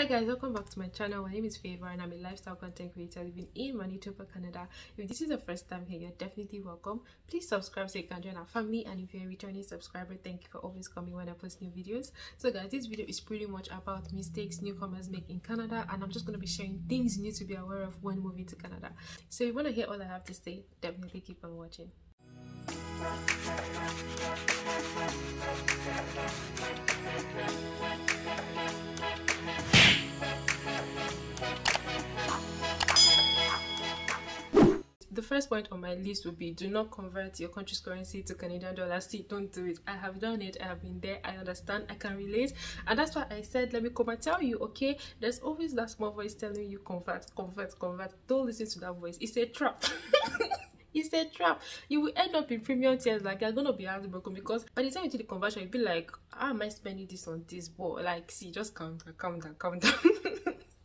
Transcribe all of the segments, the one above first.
Hi guys, welcome back to my channel. My name is Favor and I'm a lifestyle content creator living in Manitoba, Canada. If this is the first time here, you're definitely welcome. Please subscribe so you can join our family, and if you're a returning subscriber, thank you for always coming when I post new videos. So guys, this video is pretty much about mistakes newcomers make in Canada, and I'm just going to be sharing things you need to be aware of when moving to Canada. So if you want to hear all I have to say, definitely keep on watching. The first point on my list would be, do not convert your country's currency to Canadian dollars. See, don't do it. I have done it. I have been there. I understand. I can relate. And that's why I said, let me come and tell you, okay? There's always that small voice telling you, convert. Don't listen to that voice. It's a trap. It's a trap. You will end up in premium tiers. Like, you're gonna be heartbroken because by the time you do the conversion, you'll be like, how am I spending this on this? But like, see, just calm down.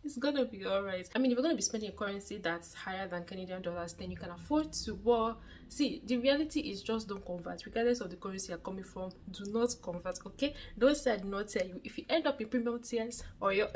It's gonna be alright. I mean, if you're gonna be spending a currency that's higher than Canadian dollars, then you can afford to. But see, the reality is just don't convert, regardless of the currency you're coming from. Do not convert, okay? Don't say I did not tell you. If you end up in premium tiers or you're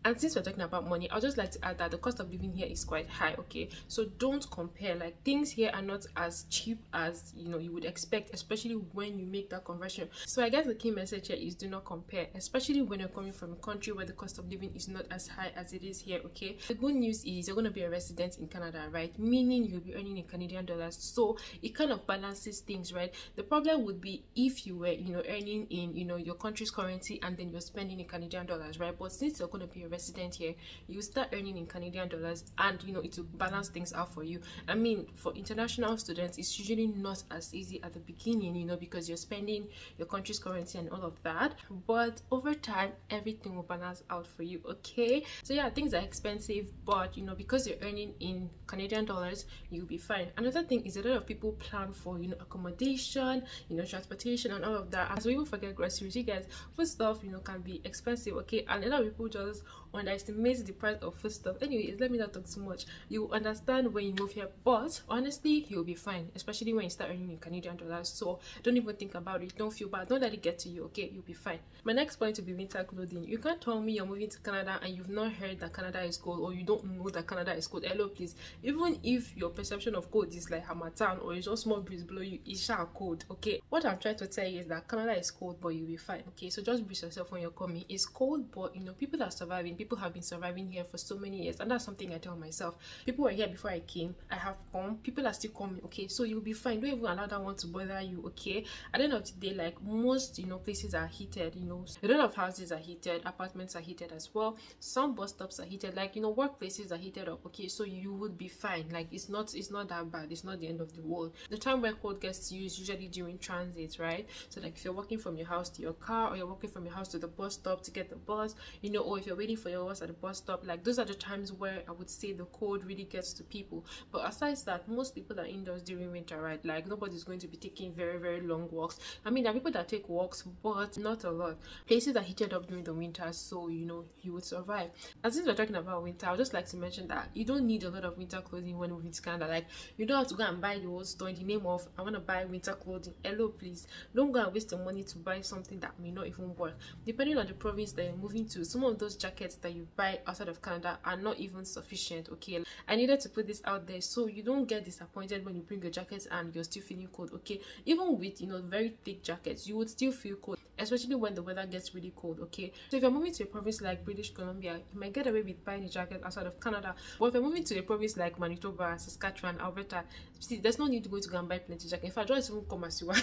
and since we're talking about money, I'd just like to add that the cost of living here is quite high, okay? So don't compare. Like, things here are not as cheap as, you know, you would expect, especially when you make that conversion. So I guess the key message here is do not compare, especially when you're coming from a country where the cost of living is not as high as it is here, okay? The good news is you're going to be a resident in Canada, right? Meaning you'll be earning in Canadian dollars. So it kind of balances things, right? The problem would be if you were, you know, earning in, you know, your country's currency and then you're spending in Canadian dollars, right? But since you're going to be a resident here, you start earning in Canadian dollars, and you know, it will balance things out for you. I mean, for international students, it's usually not as easy at the beginning, you know, because you're spending your country's currency and all of that, but over time everything will balance out for you, okay? So yeah, things are expensive, but you know, because you're earning in Canadian dollars, you'll be fine. Another thing is a lot of people plan for, you know, accommodation, you know, transportation and all of that, and so people forget groceries. You guys, food stuff, you know, can be expensive, okay? And a lot of people just underestimate the price of food stuff. Anyways, let me not talk too much. You understand when you move here, but honestly, you'll be fine, especially when you start earning in Canadian dollars. So don't even think about it. Don't feel bad. Don't let it get to you, okay? You'll be fine. My next point will be winter clothing. You can't tell me you're moving to Canada and you've not heard that Canada is cold, or you don't know that Canada is cold. Hello, please. Even if your perception of cold is like Hamatan, or it's just small breeze below you, it's sure cold, okay? What I'm trying to tell you is that Canada is cold, but you'll be fine, okay? So just brace yourself when you're coming. It's cold, but you know, people are surviving. People have been surviving here for so many years, and that's something I tell myself. People were here before I came. I have come. People are still coming, okay? So you'll be fine. Don't even allow that one to bother you, okay? At the end of the day, like, most, you know, places are heated, you know, a lot of houses are heated, apartments are heated as well, some bus stops are heated, like, you know, workplaces are heated up, okay? So you would be fine. Like, it's not that bad. It's not the end of the world. The time where cold gets to you is usually during transit, right? So like, if you're walking from your house to your car, or you're walking from your house to the bus stop to get the bus, you know, or if you're waiting for your bus at the bus stop, like, those are the times where I would say the cold really gets to people. But aside that, most people are indoors during winter, right? Like, nobody's going to be taking very long walks. I mean, there are people that take walks, but not a lot. Places are heated up during the winter, so you know, you would survive. And since we're talking about winter, I would just like to mention that you don't need a lot of winter clothing when moving to Canada. Like, you don't have to go and buy the whole store in the name of, I want to buy winter clothing. Hello, please. Don't go and waste your money to buy something that may not even work. Depending on the province that you're moving to, some of those jackets that you buy outside of Canada are not even sufficient, okay? I needed to put this out there so you don't get disappointed when you bring your jackets and you're still feeling cold, okay? Even with, you know, very thick jackets, you would still feel cold, especially when the weather gets really cold, okay? So if you're moving to a province like British Columbia, you might get away with buying a jacket outside of Canada. But if you're moving to a province like Manitoba, Saskatchewan, Alberta, see, there's no need to go and buy plenty of jackets. In fact, just even come as you are.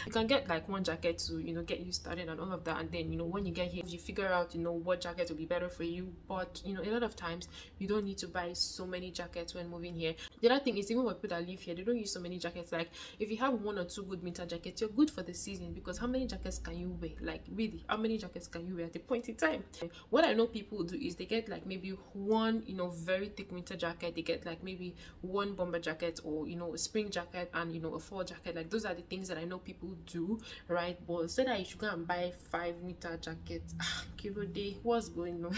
You can get like one jacket to, you know, get you started and all of that, and then, you know, when you get here, you figure out, you know, what jacket will be better for you. But you know, a lot of times you don't need to buy so many jackets when moving here. The other thing is, even for people that live here, they don't use so many jackets. Like, if you have one or two good winter jackets, you're good for the season, because how many jackets can you wear? Like, really, how many jackets can you wear at a point in time? What I know people do is they get like maybe one, you know, very thick winter jacket, they get like maybe one bomber jacket, or you know, a spring jacket, and you know, a fall jacket. Like, those are the things that I know people do, right? But instead that you should go and buy 5 winter jackets, Kiro Day, what's going on?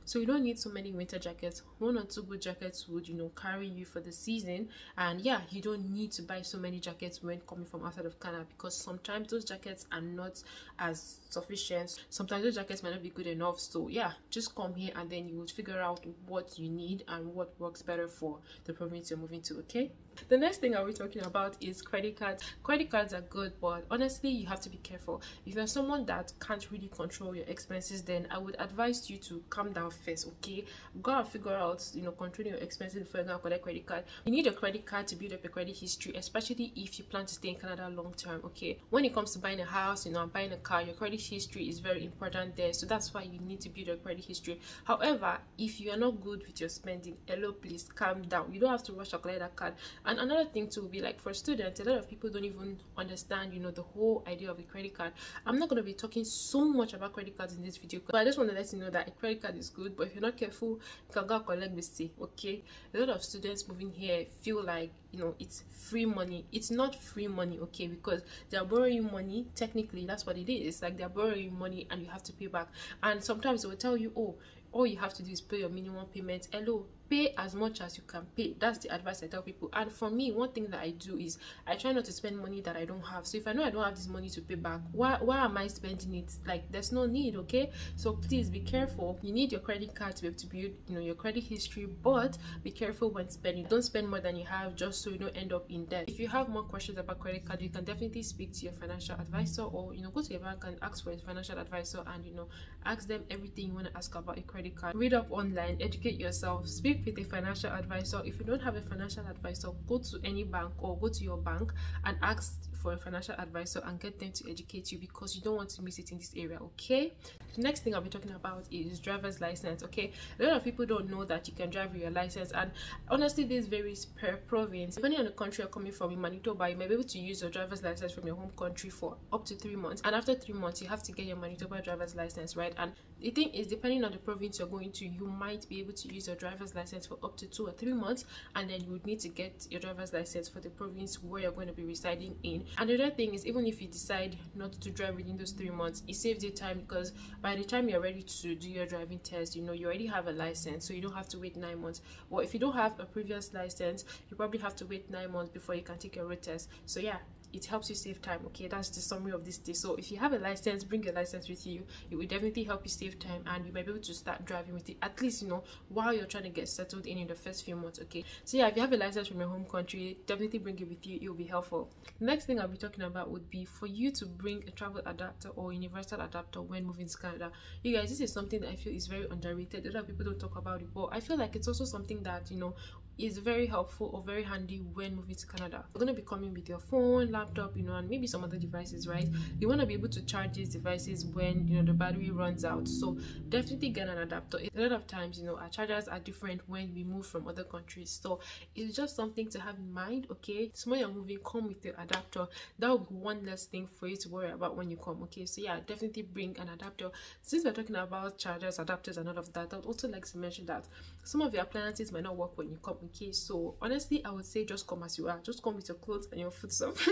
so you don't need so many winter jackets. 1 or 2 good jackets would, you know, carry you for the season. And yeah, you don't need to buy so many jackets when coming from outside of Canada, because sometimes those jackets are not as sufficient. Sometimes those jackets might not be good enough. So yeah, just come here and then you would figure out what you need and what works better for the province you're moving to. Okay, the next thing I'll be talking about is credit cards. Credit cards are good, but honestly you have to be careful. If you're someone that can't really control your expenses, then I would advise you to calm down first. Okay, go and figure out, you know, controlling your expenses before you go collect credit card. You need a credit card to build up a credit history, especially if you plan to stay in Canada long term. Okay, when it comes to buying a house, you know, and buying a car, your credit history is very important there, so that's why you need to build a credit history. However, if you are not good with your spending, hello, please calm down. You don't have to rush to collect that card. And another thing too will be, like, for students, a lot of people don't even understand, you know, the whole idea of a credit card. I'm not going to be talking so much about credit cards in this video, but I just want to let you know that a credit card is good, but if you're not careful, you can go collect mistake. Okay, a lot of students moving here feel like, you know, it's free money. It's not free money, okay, because they're borrowing money. Technically that's what it is. It's like they're borrowing money and you have to pay back, and sometimes they will tell you, oh, all you have to do is pay your minimum payment. Hello, pay as much as you can pay. That's the advice I tell people. And for me, one thing that I do is I try not to spend money that I don't have. So if I know I don't have this money to pay back, why am I spending it? Like, there's no need. Okay, so please be careful. You need your credit card to be able to build, you know, your credit history, but be careful when spending. Don't spend more than you have, just so you don't end up in debt. If you have more questions about credit card, you can definitely speak to your financial advisor, or, you know, go to your bank and ask for a financial advisor, and, you know, ask them everything you want to ask about a credit card. Read up online, educate yourself, speak with a financial advisor. If you don't have a financial advisor, go to any bank or go to your bank and ask for a financial advisor and get them to educate you, because you don't want to miss it in this area. Okay, the next thing I'll be talking about is driver's license. Okay, a lot of people don't know that you can drive with your license, and honestly this varies per province. Depending on the country you're coming from, in Manitoba you may be able to use your driver's license from your home country for up to 3 months, and after 3 months you have to get your Manitoba driver's license, right? And the thing is, depending on the province you're going to, you might be able to use your driver's license for up to 2 or 3 months, and then you would need to get your driver's license for the province where you're going to be residing in. And the other thing is, even if you decide not to drive within those 3 months, it saves you time, because by the time you're ready to do your driving test, you know, you already have a license, so you don't have to wait 9 months. Or if you don't have a previous license, you probably have to wait 9 months before you can take your road test. So yeah, it helps you save time. Okay, that's the summary of this day. So if you have a license, bring your license with you. It will definitely help you save time, and you might be able to start driving with it, at least, you know, while you're trying to get settled in the first few months. Okay, so yeah, if you have a license from your home country, definitely bring it with you. It will be helpful. The next thing I'll be talking about would be for you to bring a travel adapter or universal adapter when moving to Canada. You guys, this is something that I feel is very underrated. A lot of people don't talk about it, but I feel like it's also something that, you know, is very helpful or very handy when moving to Canada. You're going to be coming with your phone, laptop, you know, and maybe some other devices, right? You want to be able to charge these devices when, you know, the battery runs out. So definitely get an adapter. A lot of times, you know, our chargers are different when we move from other countries, so it's just something to have in mind. Okay, so when you're moving, come with your adapter. That will be one less thing for you to worry about when you come. Okay, so yeah, definitely bring an adapter. Since we're talking about chargers, adapters, and all of that, I would also like to mention that some of your appliances might not work when you come. Okay, so honestly I would say just come as you are. Just come with your clothes and your foot stuff.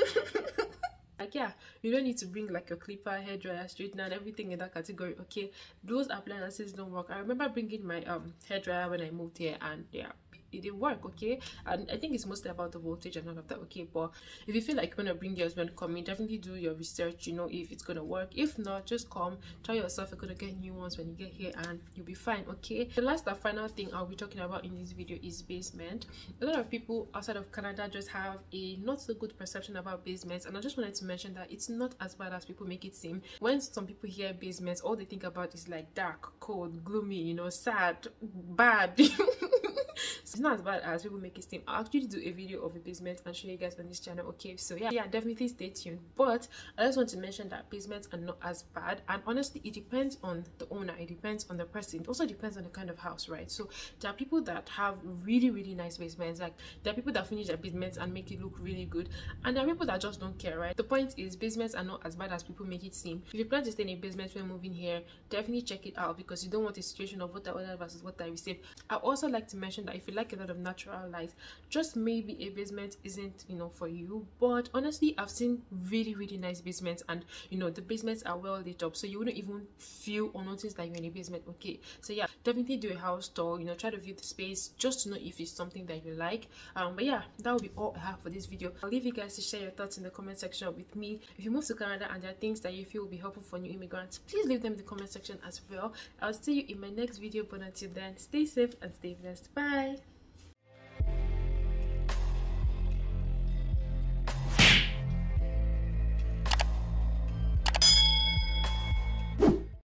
Like, yeah, you don't need to bring like your clipper, hairdryer, straightener, and everything in that category. Okay, those appliances don't work. I remember bringing my hairdryer when I moved here, and yeah, it didn't work. Okay, and I think it's mostly about the voltage and all of that. Okay, but if you feel like you want to bring yours when coming, definitely do your research, you know, if it's gonna work. If not, just come, try yourself. You're gonna get new ones when you get here and you'll be fine. Okay, the last and final thing I'll be talking about in this video is basement. A lot of people outside of Canada just have a not so good perception about basements, and I just wanted to mention that it's not as bad as people make it seem. When some people hear basements, all they think about is like dark, cold, gloomy, you know, sad, bad. So it's not as bad as people make it seem. I'll actually do a video of a basement and show you guys on this channel. Okay, so yeah, definitely stay tuned. But I just want to mention that basements are not as bad, and honestly it depends on the owner, it depends on the person, it also depends on the kind of house, right? So there are people that have really nice basements. Like, there are people that finish their basements and make it look really good, and there are people that just don't care, right? The point is, basements are not as bad as people make it seem. If you plan to stay in a basement when moving here, definitely check it out, because you don't want a situation of what I ordered versus what I received. I also like to mention that if you like like a lot of natural light, just maybe a basement isn't, you know, for you. But honestly, I've seen really nice basements, and you know, the basements are well lit up, so you wouldn't even feel or notice that you're in a basement. Okay, so yeah, definitely do a house tour, you know, try to view the space just to know if it's something that you like. But yeah, that will be all I have for this video. I'll leave you guys to share your thoughts in the comment section with me. If you move to Canada and there are things that you feel will be helpful for new immigrants, please leave them in the comment section as well. I'll see you in my next video, but until then, stay safe and stay blessed. Bye.